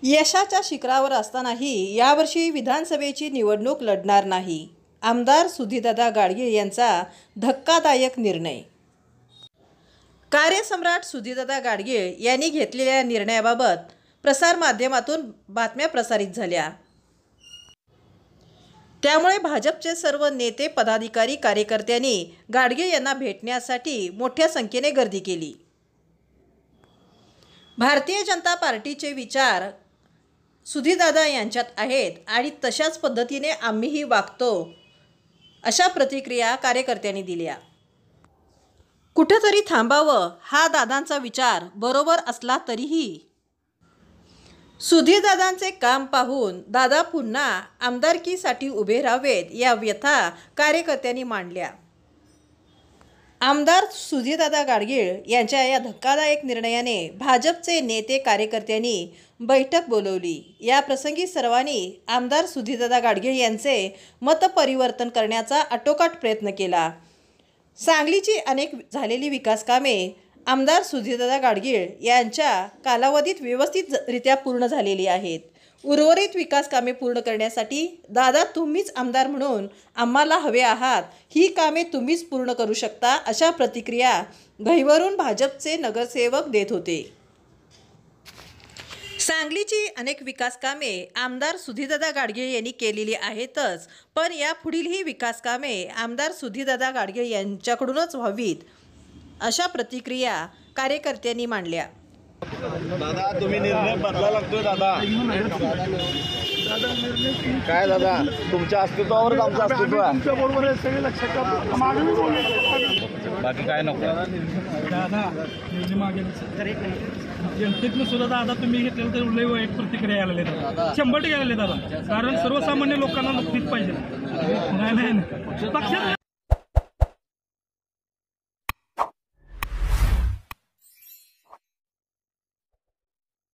यशाच्या शिखरावर असतानाही यावर्षी विधानसभेची निवडणूक लढणार नाही. आमदार सुधीरदादा गाडगीळ यांचा धक्कादायक निर्णय. कार्यसम्राट सुधीरदादा गाडगीळ यांनी घेतलेल्या निर्णयाबाबत प्रसारमाध्यमातून बातम्या प्रसारित झाल्या. त्यामुळे भाजपचे सर्व नेते, पदाधिकारी, कार्यकर्त्यांनी गाडगीळ यांना भेटण्यासाठी मोठ्या संख्येने गर्दी केली. भारतीय जनता पार्टीचे विचार सुधीरदादा यांच्यात आहेत आणि तशाच पद्धतीने आम्हीही वागतो, अशा प्रतिक्रिया कार्यकर्त्यांनी दिल्या. कुठेतरी थांबावं हा दादांचा विचार बरोबर असला तरीही सुधीरदादांचे काम पाहून दादा पुन्हा आमदारकीसाठी उभे राहावेत या व्यथा कार्यकर्त्यांनी मांडल्या. आमदार सुधीरदादा गाडगीळ यांच्या या धक्कादायक निर्णयाने भाजपचे नेते, कार्यकर्त्यांनी बैठक बोलवली. या प्रसंगी सर्वांनी आमदार सुधीरदादा गाडगीळ यांचे मतपरिवर्तन करण्याचा आटोकाट प्रयत्न केला. सांगलीची अनेक झालेली विकास कामे आमदार सुधीरदादा गाडगीळ यांच्या कालावधीत व्यवस्थितरित्या पूर्ण झालेली आहेत. उर्वरित विकास कामे पूर्ण करण्यासाठी दादा तुम्हीच आमदार म्हणून आम्हाला हवे आहात, ही कामे तुम्हीच पूर्ण करू शकता, अशा प्रतिक्रिया गहिवरून भाजपचे नगरसेवक देत होते. सांगलीची अनेक विकास कामे आमदार सुधीरदादा गाडगीळ यांनी केलेली आहेतच, पण यापुढीलही विकास कामे आमदार सुधीरदादा गाडगीळ यांच्याकडूनच व्हावीत, अशा प्रतिक्रिया कार्यकर्त्यांनी मांडल्या. दादा तुम्ही निर्णय बदला लागतोय दादा. काय दादा तुमच्या अस्तित्वावरच आमचं अस्तित्व आहे. तुमच्या बरोबर आहे सगळे लक्षात बाकी काय नको दादा. मागे जनतेतनं सुद्धा दादा तुम्ही घेतलेलं तर लय वाईट प्रतिक्रिया आलेली दादा, 100% आलेले दादा. कारण सर्वसामान्य लोकांना नक्कीच पाहिजे. नाही पक्षात